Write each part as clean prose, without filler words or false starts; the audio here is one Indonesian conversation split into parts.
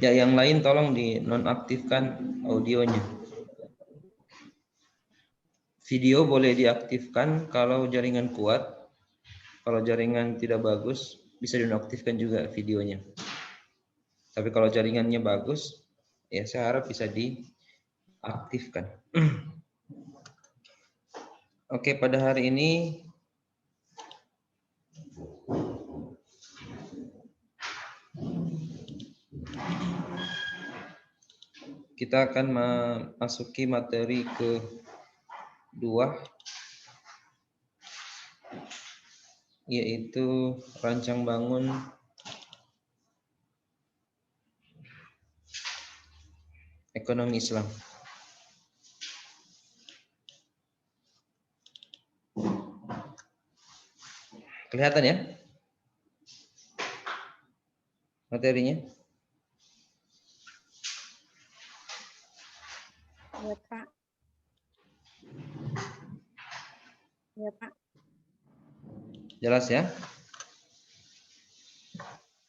Ya, yang lain tolong dinonaktifkan audionya. Video boleh diaktifkan kalau jaringan kuat. Kalau jaringan tidak bagus, bisa dinonaktifkan juga videonya. Tapi kalau jaringannya bagus, ya saya harap bisa diaktifkan. Oke, pada hari ini kita akan memasuki materi kedua, yaitu rancang bangun ekonomi Islam. Kelihatan ya materinya? Ya, Pak. Ya, Pak. Jelas ya?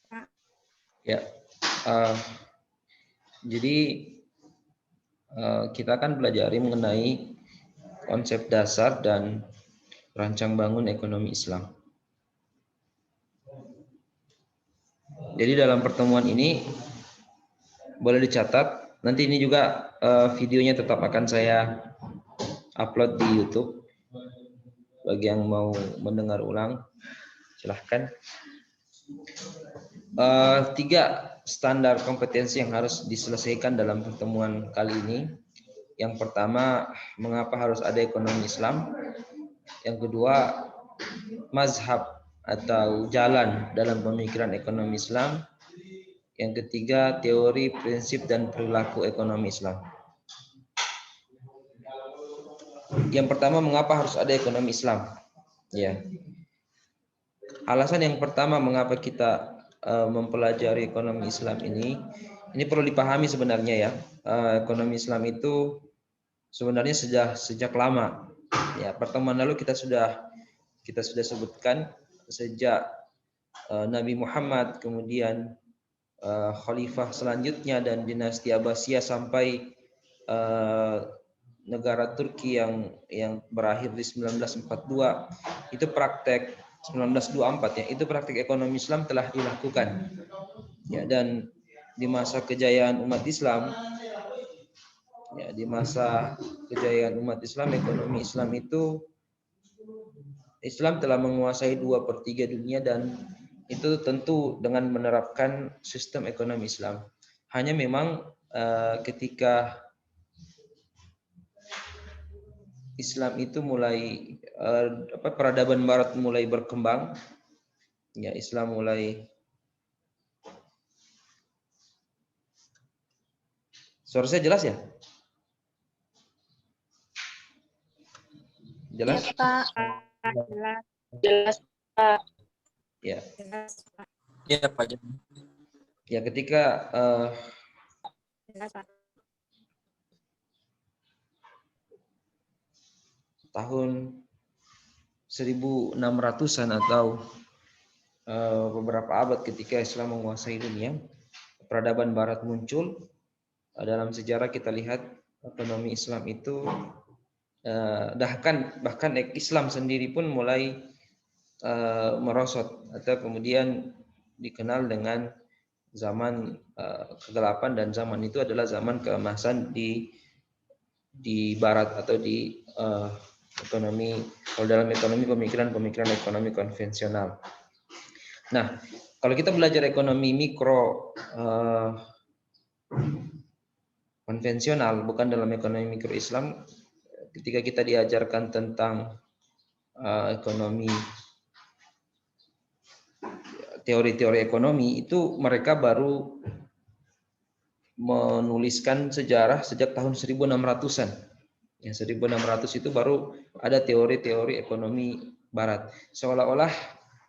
Pak. Ya. Jadi kita akan pelajari mengenai konsep dasar dan rancang bangun ekonomi Islam. Jadi dalam pertemuan ini boleh dicatat, nanti ini juga videonya tetap akan saya upload di YouTube. Bagi yang mau mendengar ulang, silahkan. 3 standar kompetensi yang harus diselesaikan dalam pertemuan kali ini. Yang pertama, mengapa harus ada ekonomi Islam? Yang kedua, mazhab atau jalan dalam pemikiran ekonomi Islam. Yang ketiga, teori, prinsip, dan perilaku ekonomi Islam. Yang pertama, mengapa harus ada ekonomi Islam? Ya. Alasan yang pertama mengapa kita mempelajari ekonomi Islam ini perlu dipahami sebenarnya ya. Ekonomi Islam itu sebenarnya sejak lama. Ya, pertemuan lalu kita sudah sebutkan sejak Nabi Muhammad, kemudian khalifah selanjutnya dan dinasti Abbasiyah sampai negara Turki yang berakhir di 1942, itu praktek 1924 ya, itu praktek ekonomi Islam telah dilakukan. Ya, dan di masa kejayaan umat Islam, ya, di masa kejayaan umat Islam, ekonomi Islam itu Islam telah menguasai 2/3 dunia, dan itu tentu dengan menerapkan sistem ekonomi Islam. Hanya memang ketika Islam itu mulai peradaban Barat mulai berkembang, ya Islam mulai. Suara saya jelas ya? Jelas? Ya, Pak. Jelas. Jelas, Pak. Ya. Jelas, Pak. Ya, Pak. Ya, ketika Jelas, Pak. tahun 1600-an atau beberapa abad ketika Islam menguasai dunia, peradaban Barat muncul. Dalam sejarah kita lihat ekonomi Islam itu bahkan Islam sendiri pun mulai merosot atau kemudian dikenal dengan zaman kegelapan, dan zaman itu adalah zaman keemasan di Barat atau di ekonomi, kalau dalam ekonomi pemikiran ekonomi konvensional. Nah, kalau kita belajar ekonomi mikro konvensional, bukan dalam ekonomi mikro Islam, ketika kita diajarkan tentang ekonomi, teori-teori ekonomi, itu mereka baru menuliskan sejarah sejak tahun 1600-an. Ya, 1600 itu baru ada teori-teori ekonomi Barat. Seolah-olah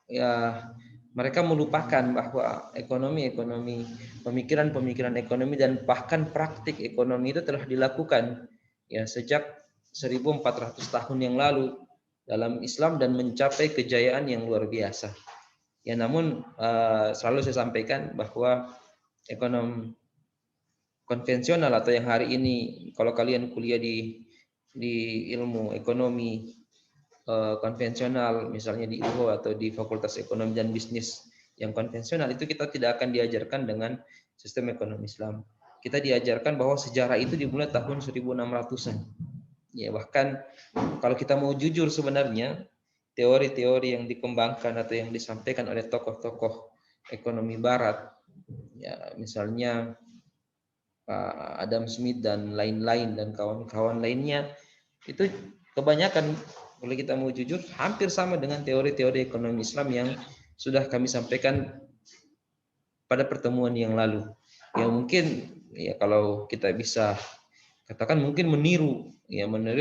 ya mereka melupakan bahwa pemikiran ekonomi dan bahkan praktik ekonomi itu telah dilakukan ya sejak 1400 tahun yang lalu dalam Islam dan mencapai kejayaan yang luar biasa. Ya, namun selalu saya sampaikan bahwa konvensional atau yang hari ini kalau kalian kuliah di ilmu ekonomi konvensional, misalnya di UHO atau di Fakultas Ekonomi dan Bisnis yang konvensional, itu kita tidak akan diajarkan dengan sistem ekonomi Islam. Kita diajarkan bahwa sejarah itu dimulai tahun 1600-an. Ya, bahkan kalau kita mau jujur sebenarnya teori-teori yang dikembangkan atau yang disampaikan oleh tokoh-tokoh ekonomi barat, ya misalnya Pak Adam Smith dan lain-lain dan kawan-kawan lainnya, itu kebanyakan kalau kita mau jujur hampir sama dengan teori-teori ekonomi Islam yang sudah kami sampaikan pada pertemuan yang lalu. Ya mungkin ya kalau kita bisa katakan mungkin meniru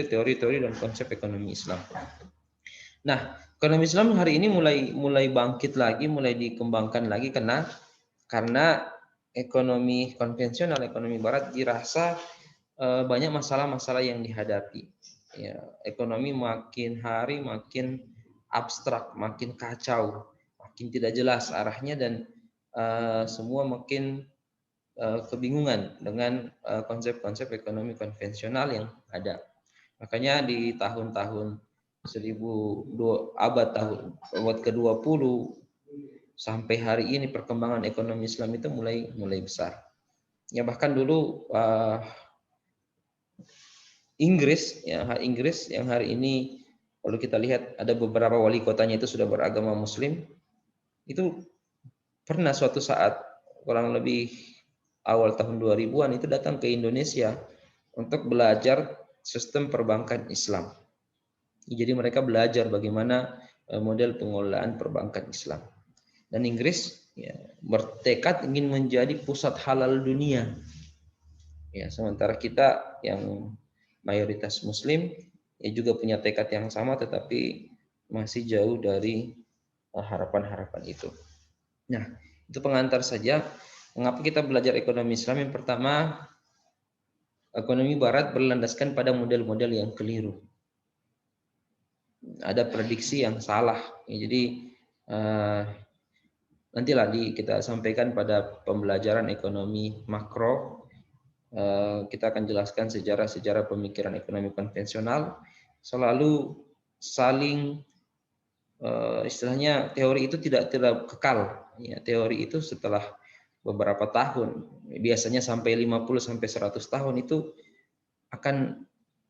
teori-teori dan konsep ekonomi Islam. Nah, ekonomi Islam hari ini mulai bangkit lagi, mulai dikembangkan lagi karena ekonomi konvensional, ekonomi barat dirasa banyak masalah-masalah yang dihadapi. Ya, ekonomi makin hari makin abstrak, makin kacau, makin tidak jelas arahnya dan semua makin kebingungan dengan konsep-konsep ekonomi konvensional yang ada. Makanya di tahun-tahun abad ke-20 sampai hari ini perkembangan ekonomi Islam itu mulai besar. Ya bahkan dulu Inggris yang hari ini kalau kita lihat ada beberapa wali kotanya itu sudah beragama Muslim, itu pernah suatu saat kurang lebih awal tahun 2000-an itu datang ke Indonesia untuk belajar sistem perbankan Islam. Jadi mereka belajar bagaimana model pengelolaan perbankan Islam. Dan Inggris ya, bertekad ingin menjadi pusat halal dunia. Ya, sementara kita yang mayoritas Muslim ya juga punya tekad yang sama, tetapi masih jauh dari harapan-harapan itu. Nah, itu pengantar saja. Mengapa kita belajar ekonomi Islam? Yang pertama, ekonomi Barat berlandaskan pada model-model yang keliru. Ada prediksi yang salah. Ya, jadi nantilah kita sampaikan pada pembelajaran ekonomi makro. Kita akan jelaskan sejarah-sejarah pemikiran ekonomi konvensional selalu saling istilahnya teori itu tidak kekal ya, teori itu setelah beberapa tahun biasanya sampai 50 sampai 100 tahun itu akan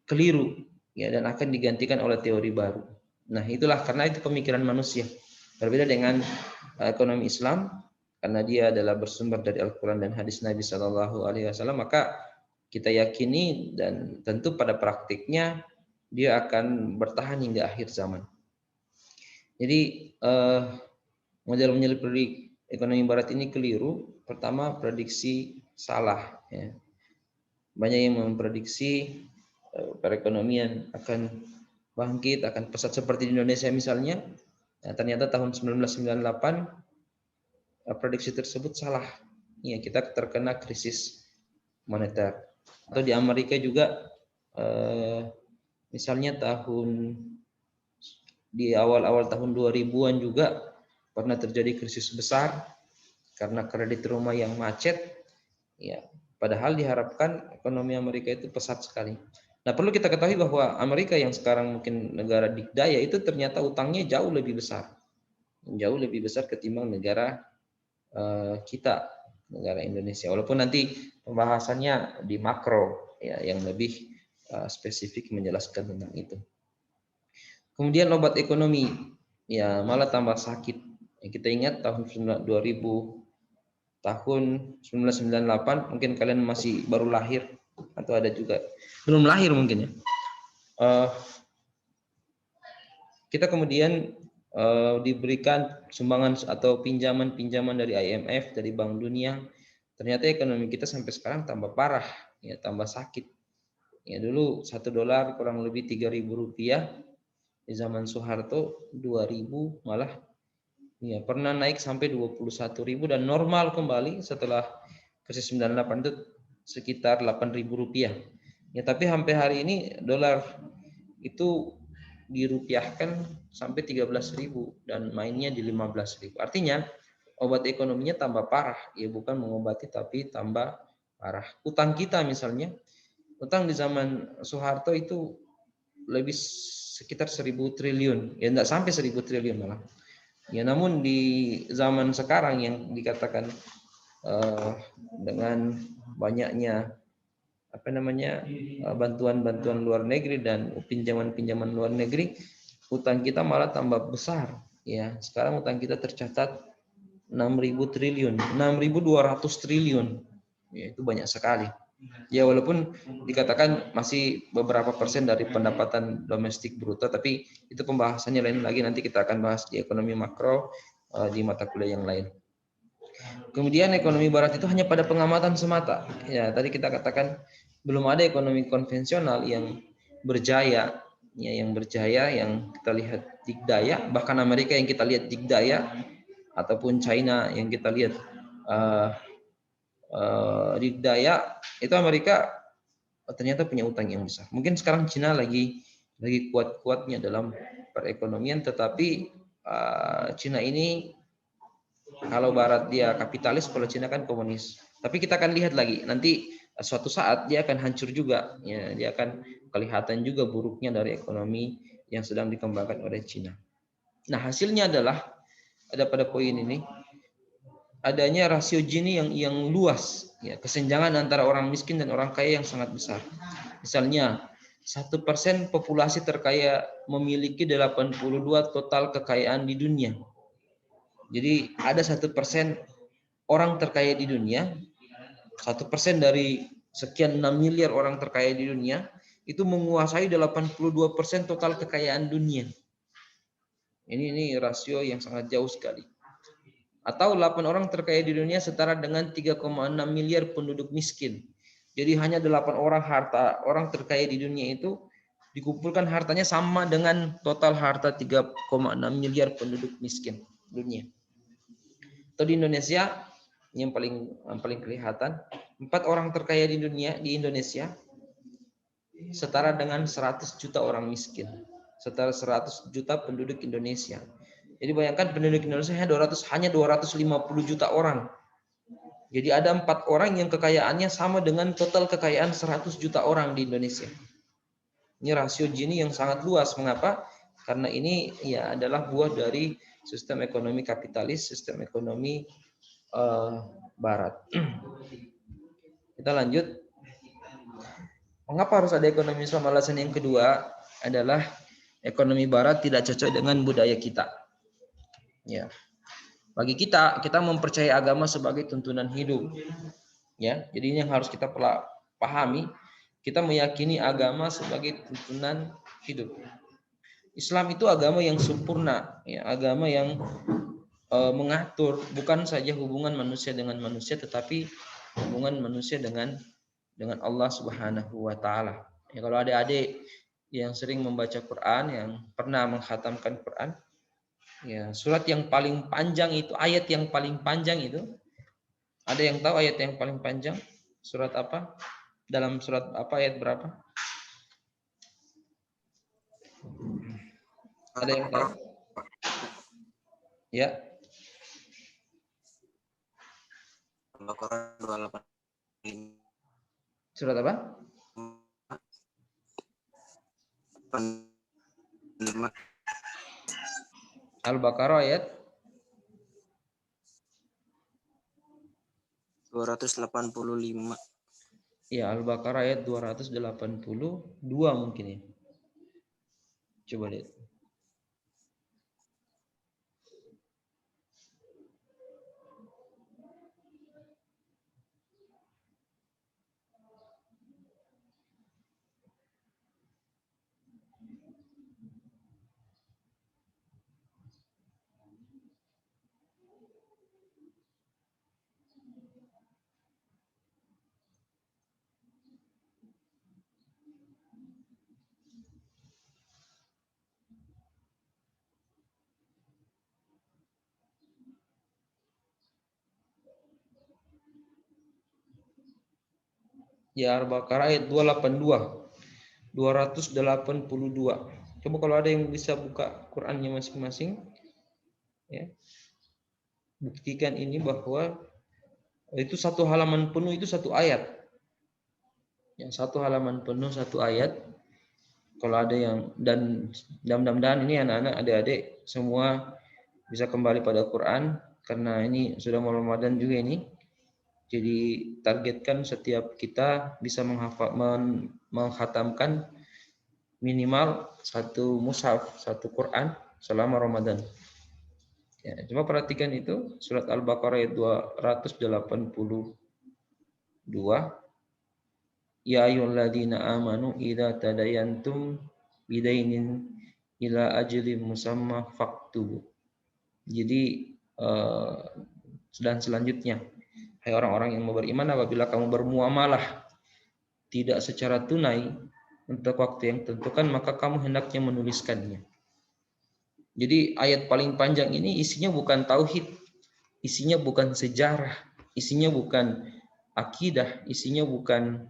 keliru ya dan akan digantikan oleh teori baru. Nah, itulah karena itu pemikiran manusia. Berbeda dengan ekonomi Islam, karena dia adalah bersumber dari Al-Quran dan hadis Nabi SAW, maka kita yakini dan tentu pada praktiknya dia akan bertahan hingga akhir zaman. Jadi model-model ekonomi Barat ini keliru. Pertama, prediksi salah. Ya. Banyak yang memprediksi perekonomian akan bangkit, akan pesat seperti di Indonesia misalnya. Nah, ternyata tahun 1998 prediksi tersebut salah. Ya, kita terkena krisis moneter. Atau di Amerika juga misalnya di awal-awal tahun 2000-an juga pernah terjadi krisis besar karena kredit rumah yang macet. Ya, padahal diharapkan ekonomi Amerika itu pesat sekali. Nah, perlu kita ketahui bahwa Amerika yang sekarang mungkin negara dikdaya itu ternyata utangnya jauh lebih besar ketimbang negara kita, negara Indonesia. Walaupun nanti pembahasannya di makro ya yang lebih spesifik menjelaskan tentang itu. Kemudian obat ekonomi ya malah tambah sakit. Ya, kita ingat tahun 1998 mungkin kalian masih baru lahir atau ada juga belum lahir mungkin ya. Kita kemudian diberikan sumbangan atau pinjaman dari IMF, dari Bank Dunia. Ternyata ekonomi kita sampai sekarang tambah parah, ya tambah sakit. Ya dulu $1 kurang lebih Rp3.000, di zaman Soeharto 2.000 malah ya pernah naik sampai 21.000 dan normal kembali setelah krisis 98 itu sekitar Rp8.000. Ya tapi sampai hari ini dolar itu dirupiahkan sampai 13.000 dan mainnya di 15.000. Artinya obat ekonominya tambah parah, ya bukan mengobati tapi tambah parah. Utang kita misalnya, utang di zaman Soeharto itu lebih sekitar 1.000 triliun, ya enggak sampai 1.000 triliun malah. Ya namun di zaman sekarang yang dikatakan dengan banyaknya apa namanya bantuan-bantuan luar negeri dan pinjaman-pinjaman luar negeri, utang kita malah tambah besar. Ya, sekarang utang kita tercatat 6.000 triliun, 6.200 triliun. Ya, itu banyak sekali. Ya, walaupun dikatakan masih beberapa persen dari pendapatan domestik bruto, tapi itu pembahasannya lain lagi. Nanti kita akan bahas di ekonomi makro di mata kuliah yang lain. Kemudian ekonomi barat itu hanya pada pengamatan semata. Ya, tadi kita katakan belum ada ekonomi konvensional yang berjaya, ya, yang kita lihat dikdaya, bahkan Amerika yang kita lihat dikdaya, ataupun China yang kita lihat dikdaya, itu Amerika ternyata punya utang yang besar. Mungkin sekarang China lagi kuat-kuatnya dalam perekonomian, tetapi China ini kalau Barat dia kapitalis, kalau Cina kan komunis. Tapi kita akan lihat lagi nanti suatu saat dia akan hancur juga. Ya, dia akan kelihatan juga buruknya dari ekonomi yang sedang dikembangkan oleh Cina. Nah hasilnya adalah ada pada poin ini adanya rasio Gini yang luas, ya, kesenjangan antara orang miskin dan orang kaya yang sangat besar. Misalnya 1% populasi terkaya memiliki 82 total kekayaan di dunia. Jadi ada 1% orang terkaya di dunia, 1% dari sekian 6 miliar orang terkaya di dunia itu menguasai 82% total kekayaan dunia. Ini rasio yang sangat jauh sekali. Atau 8 orang terkaya di dunia setara dengan 3,6 miliar penduduk miskin. Jadi hanya 8 orang terkaya di dunia itu dikumpulkan hartanya sama dengan total harta 3,6 miliar penduduk miskin dunia. Atau di Indonesia yang paling kelihatan, 4 orang terkaya di dunia di Indonesia setara dengan 100 juta orang miskin, setara 100 juta penduduk Indonesia. Jadi bayangkan penduduk Indonesia hanya 250 juta orang. Jadi ada 4 orang yang kekayaannya sama dengan total kekayaan 100 juta orang di Indonesia. Ini rasio Gini yang sangat luas. Mengapa? Karena ini ya adalah buah dari sistem ekonomi kapitalis, sistem ekonomi Barat. Kita lanjut. Mengapa harus ada ekonomi Islam? Alasan yang kedua adalah ekonomi Barat tidak cocok dengan budaya kita. Ya, bagi kita mempercayai agama sebagai tuntunan hidup. Ya, jadi ini yang harus kita pahami. Kita meyakini agama sebagai tuntunan hidup. Islam itu agama yang sempurna, ya, agama yang mengatur bukan saja hubungan manusia dengan manusia, tetapi hubungan manusia dengan Allah Subhanahu wa taala. Ya, kalau adik-adik yang sering membaca Quran, yang pernah menghatamkan Quran, ya, surat yang paling panjang itu, ayat yang paling panjang itu, ada yang tahu ayat yang paling panjang? Surat apa? Dalam surat apa, ayat berapa? Ada yang tahu? Ya. Al-Baqarah 285. Surat apa? 5. Al-Baqarah ayat 285. Ya, Al-Baqarah ayat 282 mungkin ya. Coba lihat. Ya, Al-Baqarah ayat 282. 282. Coba kalau ada yang bisa buka Qur'annya masing-masing, ya. Buktikan ini bahwa Itu satu halaman penuh, itu satu ayat. Yang satu halaman penuh satu ayat. Kalau ada yang, dan mudah-mudahan ini anak-anak, adik-adik semua bisa kembali pada Quran, karena ini sudah mau Ramadan juga ini. Jadi targetkan setiap kita bisa menghatamkan minimal satu mushaf, satu Quran selama Ramadan. Ya, coba perhatikan itu surat Al-Baqarah ayat 282. Ya ayyuhalladzina amanu idza tadayantum bidainin ila ajalin musamma faktubu. Jadi dan selanjutnya, hai orang-orang yang beriman, apabila kamu bermuamalah tidak secara tunai untuk waktu yang tentukan, maka kamu hendaknya menuliskannya. Jadi ayat paling panjang ini isinya bukan tauhid, isinya bukan sejarah, isinya bukan akidah, isinya bukan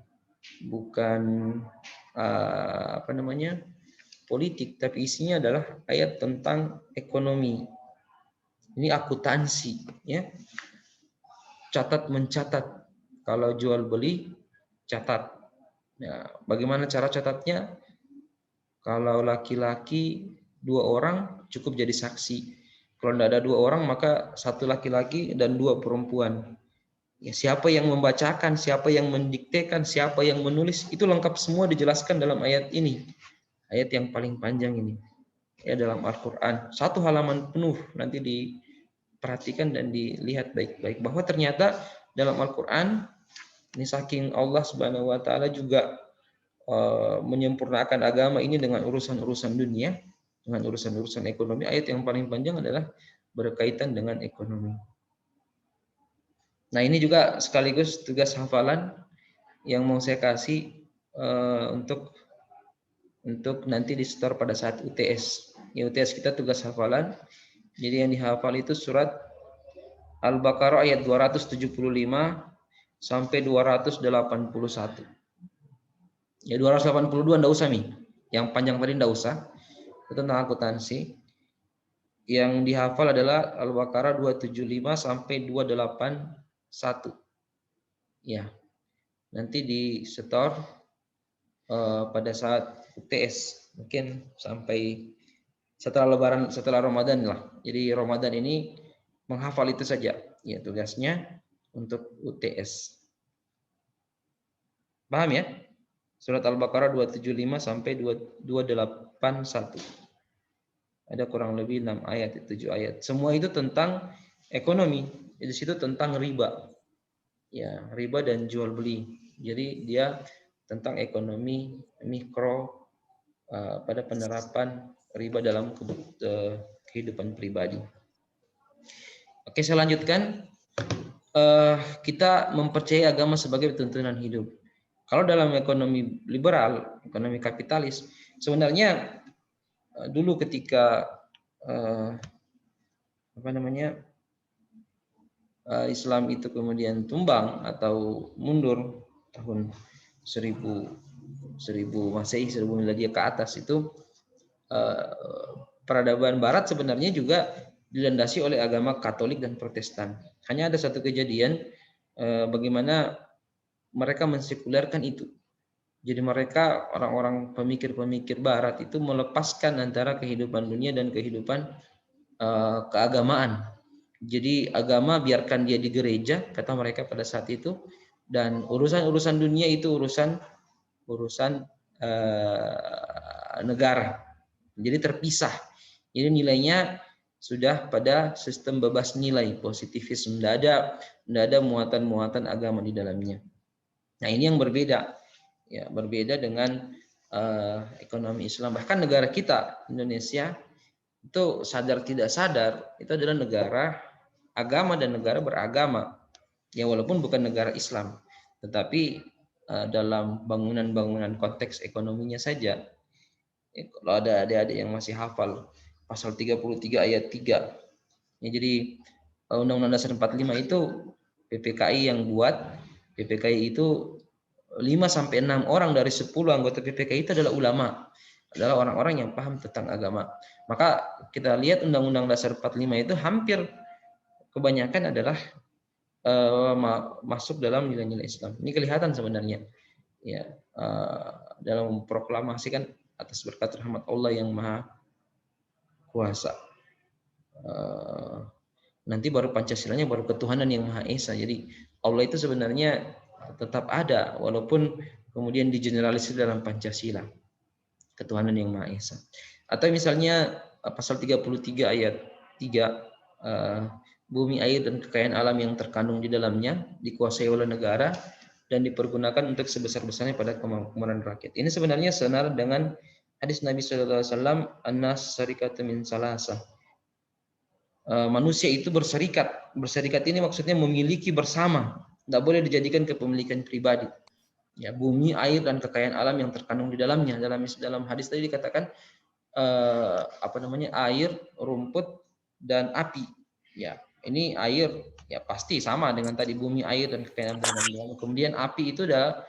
politik, tapi isinya adalah ayat tentang ekonomi. Ini akuntansi, ya. Catat mencatat. Kalau jual beli catat. Ya, bagaimana cara catatnya? Kalau laki-laki 2 orang cukup jadi saksi. Kalau tidak ada 2 orang maka 1 laki-laki dan 2 perempuan. Ya, siapa yang membacakan, siapa yang mendiktekan, siapa yang menulis, itu lengkap semua dijelaskan dalam ayat ini. Ayat yang paling panjang ini. Ya, dalam Al-Quran. 1 halaman penuh, nanti diperhatikan dan dilihat baik-baik. Bahwa ternyata dalam Al-Quran, ini saking Allah Subhanahu wa Ta'ala juga menyempurnakan agama ini dengan urusan-urusan dunia, dengan urusan-urusan ekonomi. Ayat yang paling panjang adalah berkaitan dengan ekonomi. Nah, ini juga sekaligus tugas hafalan yang mau saya kasih untuk nanti di store pada saat UTS. Ya, UTS kita tugas hafalan. Jadi yang dihafal itu surat Al-Baqarah ayat 275 sampai 281. Ya 282 enggak usah nih. Yang panjang tadi enggak usah. Itu tentang akuntansi. Yang dihafal adalah Al-Baqarah 275 sampai 281. Ya. Nanti di store pada saat UTS, mungkin sampai setelah Lebaran, setelah Ramadan lah. Jadi Ramadan ini menghafal itu saja. Ya, tugasnya untuk UTS. Paham ya? Surat Al-Baqarah 275 sampai 281. Ada kurang lebih 6 ayat, 7 ayat. Semua itu tentang ekonomi. Di situ tentang riba. Ya, riba dan jual beli. Jadi dia tentang ekonomi mikro pada penerapan riba dalam kehidupan pribadi. Oke, saya lanjutkan. Kita mempercayai agama sebagai tuntunan hidup. Kalau dalam ekonomi liberal, ekonomi kapitalis, sebenarnya dulu ketika Islam itu kemudian tumbang atau mundur tahun 1000 Masehi, 1000 Miladiah ke atas, itu peradaban Barat sebenarnya juga dilandasi oleh agama Katolik dan Protestan. Hanya ada satu kejadian bagaimana mereka mensekulerkan itu. Jadi mereka, orang-orang pemikir-pemikir Barat itu melepaskan antara kehidupan dunia dan kehidupan keagamaan. Jadi agama biarkan dia di gereja, kata mereka pada saat itu, dan urusan-urusan dunia itu urusan negara. Jadi terpisah. Jadi nilainya sudah pada sistem bebas nilai, positivisme. Tidak ada muatan-muatan agama di dalamnya. Nah, ini yang berbeda, ya, berbeda dengan ekonomi Islam. Bahkan negara kita, Indonesia, itu sadar tidak sadar, itu adalah negara agama dan negara beragama. Ya, walaupun bukan negara Islam, tetapi dalam bangunan-bangunan konteks ekonominya saja. Ya, kalau ada adik-adik yang masih hafal pasal 33 ayat 3. Ya, jadi Undang-Undang Dasar 45 itu PPKI yang buat. PPKI itu 5-6 orang dari 10 anggota PPKI itu adalah ulama, adalah orang-orang yang paham tentang agama. Maka kita lihat Undang-Undang Dasar 45 itu hampir kebanyakan adalah masuk dalam nilai-nilai Islam. Ini kelihatan sebenarnya, ya, dalam proklamasi kan atas berkat rahmat Allah yang Maha Kuasa. Nanti baru Pancasilanya, baru ketuhanan yang Maha Esa. Jadi Allah itu sebenarnya tetap ada walaupun kemudian digeneralisir dalam Pancasila, ketuhanan yang Maha Esa. Atau misalnya pasal 33 ayat 3, bumi, air, dan kekayaan alam yang terkandung di dalamnya dikuasai oleh negara dan dipergunakan untuk sebesar-besarnya pada kemakmuran rakyat. Ini sebenarnya senar dengan hadis Nabi SAW, "An-nas syarikatun min salasah." Manusia itu berserikat. Berserikat ini maksudnya memiliki bersama. Tidak boleh dijadikan kepemilikan pribadi. Ya, bumi, air, dan kekayaan alam yang terkandung di dalamnya. Dalam hadis tadi dikatakan air, rumput, dan api. Ya, ini air ya pasti sama dengan tadi, bumi, air, dan kekayaan alam. Kemudian api itu adalah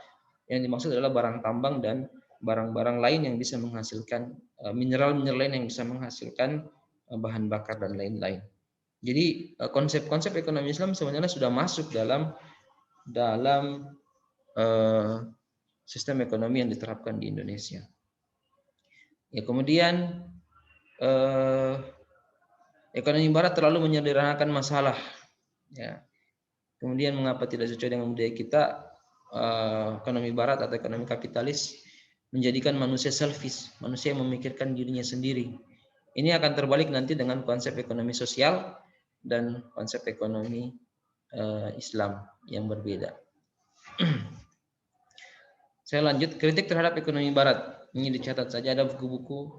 yang dimaksud adalah barang tambang dan barang-barang lain yang bisa menghasilkan mineral-mineral lain yang bisa menghasilkan bahan bakar dan lain-lain. Jadi konsep-konsep ekonomi Islam sebenarnya sudah masuk dalam sistem ekonomi yang diterapkan di Indonesia. Ya, kemudian ekonomi Barat terlalu menyederhanakan masalah. Ya. Kemudian mengapa tidak sesuai dengan budaya kita? Ekonomi Barat atau ekonomi kapitalis menjadikan manusia selfish, manusia yang memikirkan dirinya sendiri. Ini akan terbalik nanti dengan konsep ekonomi sosial dan konsep ekonomi Islam yang berbeda. Saya lanjut, kritik terhadap ekonomi Barat. Ini dicatat saja, ada buku-buku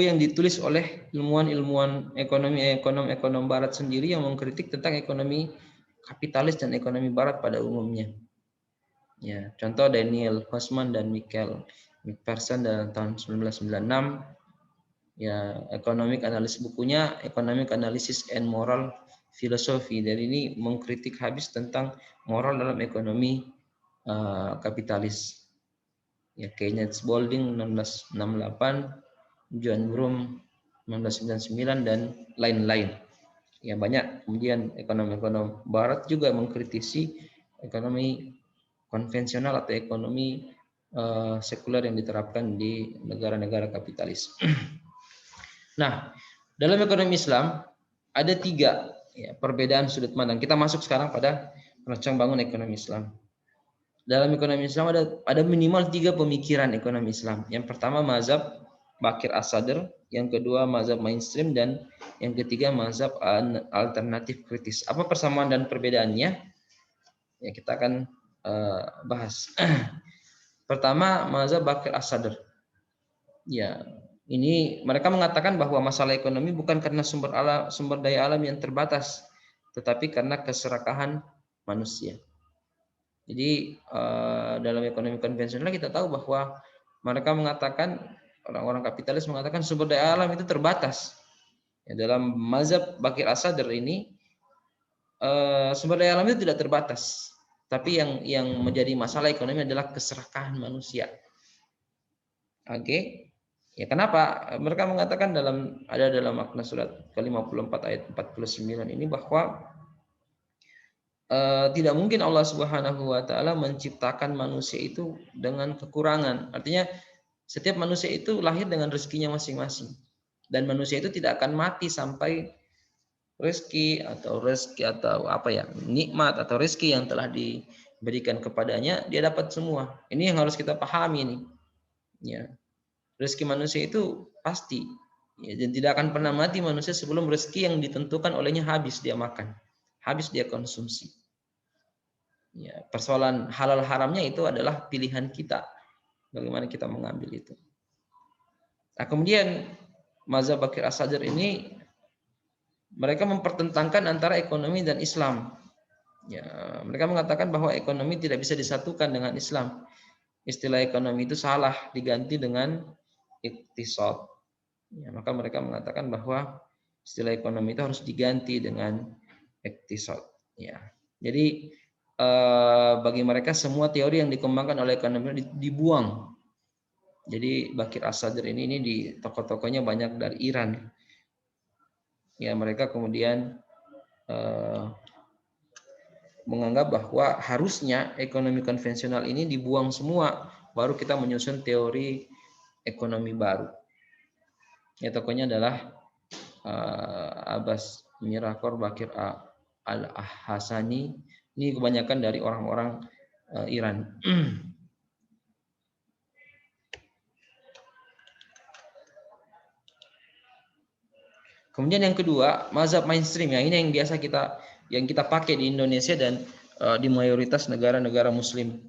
yang ditulis oleh ilmuwan ekonom Barat sendiri yang mengkritik tentang ekonomi kapitalis dan ekonomi Barat pada umumnya. Ya, contoh Daniel Hossman dan Michael McPherson dalam tahun 1996. Ya, bukunya Economic Analysis and Moral Philosophy. Dan ini mengkritik habis tentang moral dalam ekonomi kapitalis. Ya, Keynes Boulding 1968, John Broome 1999, dan lain-lain. Ya, banyak. Kemudian ekonom-ekonom Barat juga mengkritisi ekonomi konvensional atau ekonomi sekuler yang diterapkan di negara-negara kapitalis. Nah, dalam ekonomi Islam ada 3 perbedaan sudut pandang. Kita masuk sekarang pada merancang bangun ekonomi Islam. Dalam ekonomi Islam ada minimal 3 pemikiran ekonomi Islam. Yang pertama mazhab Bakir As-Sadr, yang kedua mazhab mainstream, dan yang ketiga mazhab alternatif kritis. Apa persamaan dan perbedaannya? Ya, kita akan bahas. Pertama, mazhab Bakir As-Sadr. Ya, ini mereka mengatakan bahwa masalah ekonomi bukan karena sumber daya alam yang terbatas, tetapi karena keserakahan manusia. Jadi dalam ekonomi konvensional kita tahu bahwa mereka mengatakan, orang-orang kapitalis mengatakan sumber daya alam itu terbatas. Ya, dalam mazhab Bakir As-Sadr ini sumber daya alam itu tidak terbatas, tapi yang menjadi masalah ekonomi adalah keserakahan manusia. Oke. Ya, kenapa? Mereka mengatakan dalam makna surat ke-54 ayat 49 ini bahwa tidak mungkin Allah Subhanahu wa taala menciptakan manusia itu dengan kekurangan. Artinya setiap manusia itu lahir dengan rezekinya masing-masing. Dan manusia itu tidak akan mati sampai rezeki atau nikmat atau rezeki yang telah diberikan kepadanya dia dapat semua. Ini yang harus kita pahami ini. Ya. Rezeki manusia itu pasti, ya, dan tidak akan pernah mati manusia sebelum rezeki yang ditentukan olehnya habis dia makan, habis dia konsumsi. Ya, persoalan halal haramnya itu adalah pilihan kita, bagaimana kita mengambil itu. Nah, kemudian mazhab Bakir As-Sadr ini mereka mempertentangkan antara ekonomi dan Islam. Ya, mereka mengatakan bahwa ekonomi tidak bisa disatukan dengan Islam. Istilah ekonomi itu salah, diganti dengan iktisad. Ya, maka mereka mengatakan bahwa istilah ekonomi itu harus diganti dengan iktisad. Ya. Jadi bagi mereka semua teori yang dikembangkan oleh ekonomi dibuang. Jadi Bakir As-Sadr ini di tokoh-tokohnya banyak dari Iran. Ya, mereka kemudian menganggap bahwa harusnya ekonomi konvensional ini dibuang semua, baru kita menyusun teori ekonomi baru. Ya, tokohnya adalah Abbas Mirakor Bakir Al-Ahsani. Ini kebanyakan dari orang-orang Iran. Kemudian yang kedua, mazhab mainstream. Ini yang biasa kita pakai di Indonesia dan di mayoritas negara-negara Muslim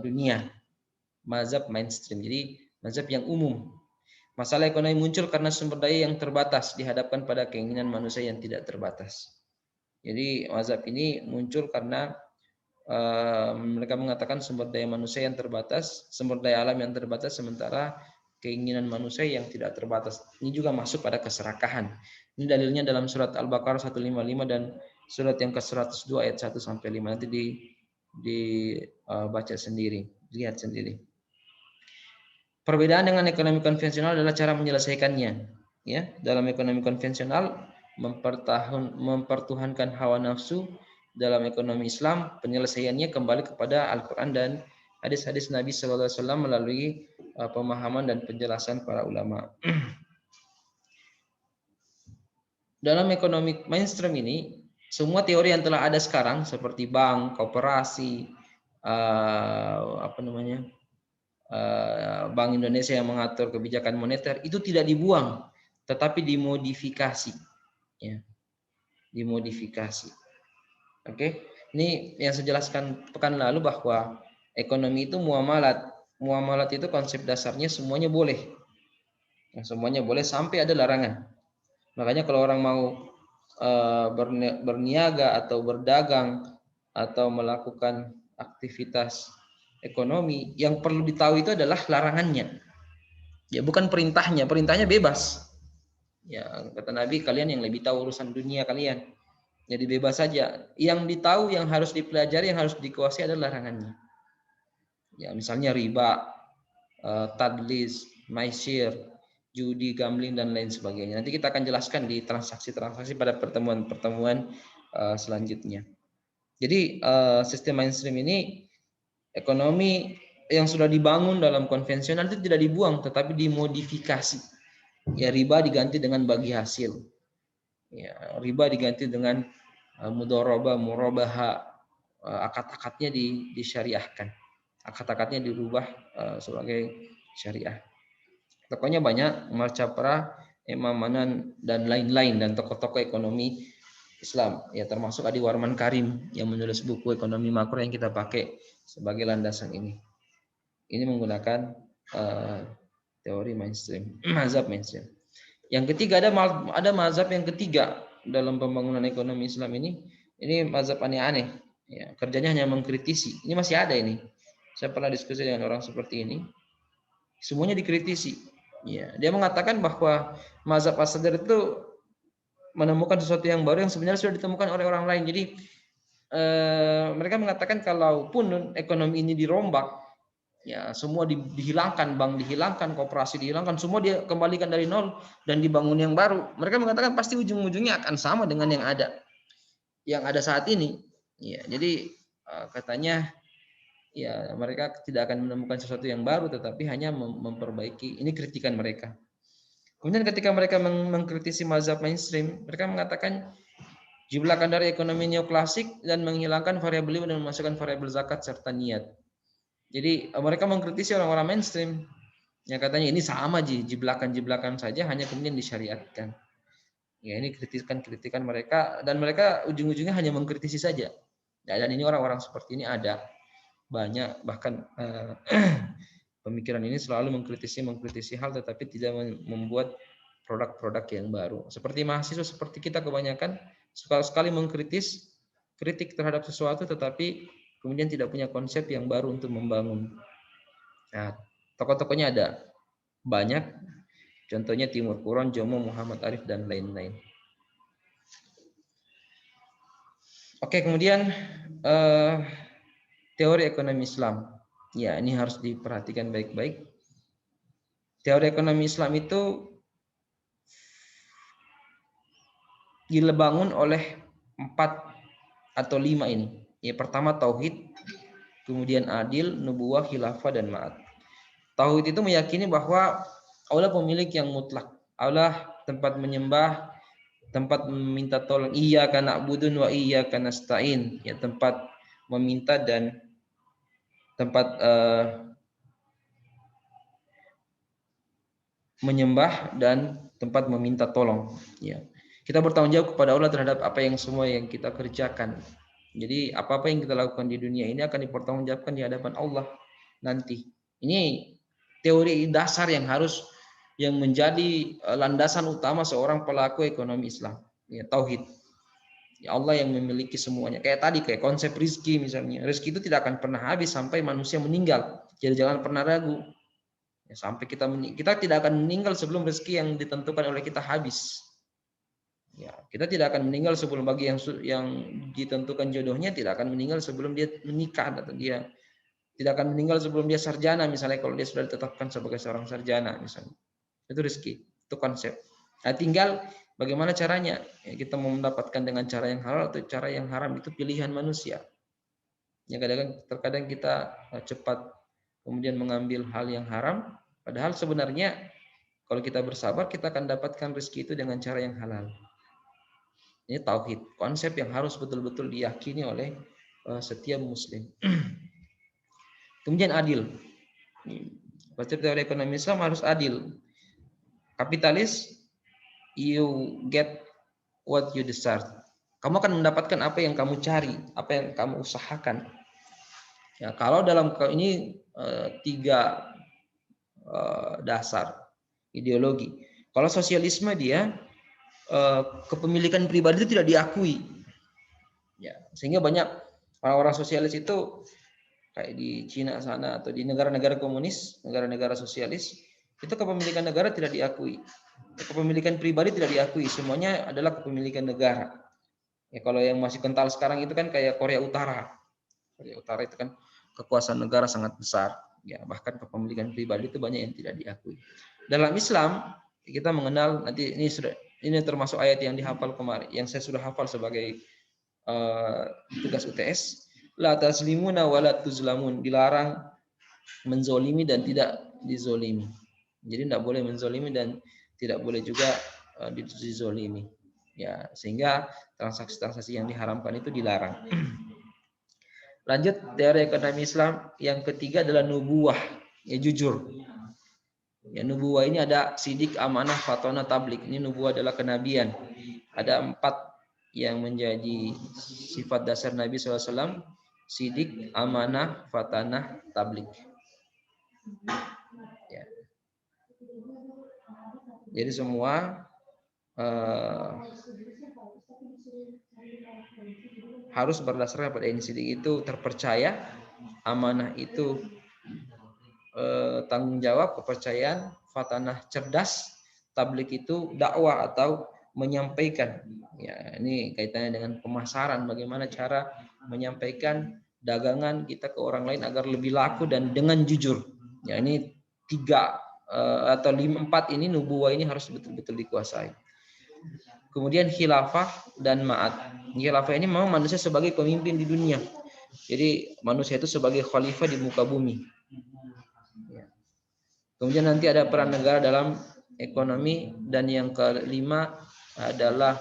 dunia. Mazhab mainstream. Jadi mazhab yang umum. Masalah ekonomi muncul karena sumber daya yang terbatas dihadapkan pada keinginan manusia yang tidak terbatas. Jadi mazhab ini muncul karena mereka mengatakan sumber daya manusia yang terbatas, sumber daya alam yang terbatas, sementara keinginan manusia yang tidak terbatas. Ini juga masuk pada keserakahan. Ini dalilnya dalam surat Al-Baqarah 155 dan surat yang ke-102 ayat 1 sampai 5. Nanti dibaca sendiri, lihat sendiri. Perbedaan dengan ekonomi konvensional adalah cara menyelesaikannya. Ya, dalam ekonomi konvensional mempertuhankan hawa nafsu. Dalam ekonomi Islam penyelesaiannya kembali kepada Al-Quran dan hadis-hadis Nabi SAW melalui pemahaman dan penjelasan para ulama. Dalam ekonomi mainstream ini, semua teori yang telah ada sekarang seperti bank, koperasi, Bank Indonesia yang mengatur kebijakan moneter itu tidak dibuang, tetapi dimodifikasi. Ya, dimodifikasi. Oke, ini yang saya jelaskan pekan lalu bahwa ekonomi itu muamalat. Muamalat itu konsep dasarnya semuanya boleh. Semuanya boleh sampai ada larangan. Makanya kalau orang mau berniaga atau berdagang atau melakukan aktivitas ekonomi, yang perlu ditahu itu adalah larangannya. Ya, bukan perintahnya. Perintahnya bebas. Ya, kata Nabi, kalian yang lebih tahu urusan dunia kalian. Jadi bebas saja. Yang ditahu, yang harus dipelajari, yang harus dikuasai adalah larangannya. Ya, misalnya riba, tadlis, maisir, judi, gambling dan lain sebagainya. Nanti kita akan jelaskan di transaksi-transaksi pada pertemuan-pertemuan selanjutnya. Jadi sistem mainstream ini ekonomi yang sudah dibangun dalam konvensional itu tidak dibuang, tetapi dimodifikasi. Ya, riba diganti dengan bagi hasil. Ya, riba diganti dengan mudharabah, murabaha, akad-akadnya disyariahkan, akad-akadnya dirubah sebagai syariah. Tokohnya banyak, Umar Chapra, Imam Manan dan lain-lain, dan tokoh-tokoh ekonomi Islam. Ya, termasuk Adi Warman Karim yang menulis buku ekonomi makro yang kita pakai sebagai landasan ini. Ini menggunakan teori mainstream, mazhab mainstream. Yang ketiga ada mazhab yang ketiga dalam pembangunan ekonomi Islam ini mazhab aneh-aneh. Ya, kerjanya hanya mengkritisi. Ini masih ada ini. Saya pernah diskusi dengan orang seperti ini. Semuanya dikritisi. Ya, dia mengatakan bahwa mazhab As-Sadr itu menemukan sesuatu yang baru yang sebenarnya sudah ditemukan oleh orang lain. Jadi mereka mengatakan kalaupun ekonomi ini dirombak, ya semua dihilangkan, bank dihilangkan, koperasi dihilangkan, semua dia kembalikan dari nol dan dibangun yang baru. Mereka mengatakan pasti ujung-ujungnya akan sama dengan yang ada saat ini. Ya, jadi katanya ya mereka tidak akan menemukan sesuatu yang baru, tetapi hanya memperbaiki. Ini kritikan mereka. Kemudian ketika mereka mengkritisi mazhab mainstream, mereka mengatakan jiblakan dari ekonomi neoklasik dan menghilangkan variabel dan memasukkan variabel zakat serta niat. Jadi mereka mengkritisi orang-orang mainstream yang katanya ini sama jiblakan saja hanya kemudian disyariatkan. Ya, ini kritikan mereka dan mereka ujung-ujungnya hanya mengkritisi saja. Ya, dan ini orang-orang seperti ini ada banyak, bahkan pemikiran ini selalu mengkritisi hal tetapi tidak membuat produk-produk yang baru. Seperti mahasiswa seperti kita kebanyakan sekali kritik terhadap sesuatu tetapi kemudian tidak punya konsep yang baru untuk membangun. Nah, tokoh-tokohnya ada banyak, contohnya Timur Kuron, Jomo, Muhammad Arif dan lain-lain. Oke, kemudian teori ekonomi Islam. Ya, ini harus diperhatikan baik-baik. Teori ekonomi Islam itu dibangun oleh 4 atau 5 ini. Ya, pertama tauhid, kemudian adil, nubuwah, khilafah, dan ma'ad. Tauhid itu meyakini bahwa Allah pemilik yang mutlak. Allah tempat menyembah, tempat meminta tolong. Iyyaka na'budu wa iyyaka nasta'in. Ya, tempat meminta dan tempat menyembah dan tempat meminta tolong. Ya. Kita bertanggung jawab kepada Allah terhadap apa yang semua yang kita kerjakan. Jadi apa-apa yang kita lakukan di dunia ini akan dipertanggungjawabkan di hadapan Allah nanti. Ini teori dasar yang menjadi landasan utama seorang pelaku ekonomi Islam. Ya, tauhid. Ya, Allah yang memiliki semuanya. Kayak konsep rizki misalnya. Rizki itu tidak akan pernah habis sampai manusia meninggal. Jadi jangan pernah ragu. Ya, sampai kita tidak akan meninggal sebelum rezeki yang ditentukan oleh kita habis. Ya, kita tidak akan meninggal sebelum bagi yang ditentukan jodohnya tidak akan meninggal sebelum dia menikah atau dia tidak akan meninggal sebelum dia sarjana misalnya kalau dia sudah ditetapkan sebagai seorang sarjana misalnya. Itu rezeki, itu konsep. Nah, tinggal bagaimana caranya? Ya, kita mau mendapatkan dengan cara yang halal atau cara yang haram itu pilihan manusia. Ya, terkadang kita cepat kemudian mengambil hal yang haram, padahal sebenarnya kalau kita bersabar kita akan dapatkan rezeki itu dengan cara yang halal. Ini tauhid, konsep yang harus betul-betul diyakini oleh setiap muslim. Kemudian adil. Konsep teori ekonomi Islam harus adil. Kapitalis, you get what you deserve. Kamu akan mendapatkan apa yang kamu cari, apa yang kamu usahakan. Ya, kalau dalam ini 3 dasar ideologi. Kalau sosialisme dia kepemilikan pribadi itu tidak diakui. Ya, sehingga banyak orang-orang sosialis itu kayak di Cina sana atau di negara-negara komunis, negara-negara sosialis, itu kepemilikan negara tidak diakui. Kepemilikan pribadi tidak diakui, semuanya adalah kepemilikan negara. Ya, kalau yang masih kental sekarang itu kan kayak Korea Utara. Korea Utara itu kan kekuasaan negara sangat besar. Ya, bahkan kepemilikan pribadi itu banyak yang tidak diakui. Dalam Islam kita mengenal nanti ini termasuk ayat yang dihafal kemarin, yang saya sudah hafal sebagai tugas UTS. La taslimuna wa la tuzlamun, dilarang menzolimi dan tidak dizolimi. Jadi tidak boleh menzolimi dan tidak boleh juga dizolimi. Ya, sehingga transaksi-transaksi yang diharamkan itu dilarang. Lanjut teori ekonomi Islam yang ketiga adalah nubuwah, ya jujur. Ya, nubuwah ini ada sidik, amanah, fatonah, tablik. Ini nubuwah adalah kenabian. Ada 4 yang menjadi sifat dasar Nabi SAW: sidik, amanah, fatanah, tablik. Ya. Jadi semua harus berdasarkan pada ini. Sidik itu terpercaya, amanah itu tanggung jawab, kepercayaan, fatanah cerdas, tablik itu dakwah atau menyampaikan. Ya, ini kaitannya dengan pemasaran, bagaimana cara menyampaikan dagangan kita ke orang lain agar lebih laku dan dengan jujur. Ya, ini 4 ini nubuwah ini harus betul-betul dikuasai. Kemudian khilafah dan ma'ad. Khilafah ini memang manusia sebagai pemimpin di dunia. Jadi manusia itu sebagai khalifah di muka bumi. Kemudian nanti ada peran negara dalam ekonomi, dan yang kelima adalah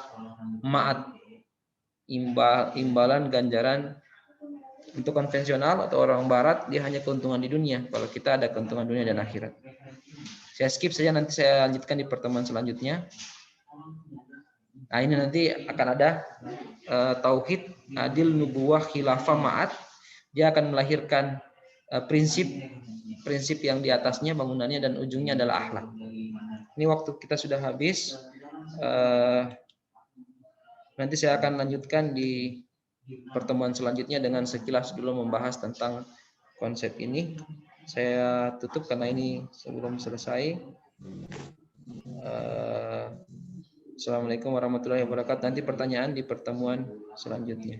ma'ad, imbalan ganjaran. Untuk konvensional atau orang barat dia hanya keuntungan di dunia, kalau kita ada keuntungan dunia dan akhirat. Saya skip saja, nanti saya lanjutkan di pertemuan selanjutnya. Nah, ini nanti akan ada tauhid, adil, nubuwah, khilafah, ma'ad. Dia akan melahirkan prinsip yang di atasnya bangunannya, dan ujungnya adalah akhlak. Ini waktu kita sudah habis. Nanti saya akan lanjutkan di pertemuan selanjutnya dengan sekilas dulu membahas tentang konsep ini. Saya tutup karena ini sebelum selesai. Assalamualaikum warahmatullahi wabarakatuh. Nanti pertanyaan di pertemuan selanjutnya.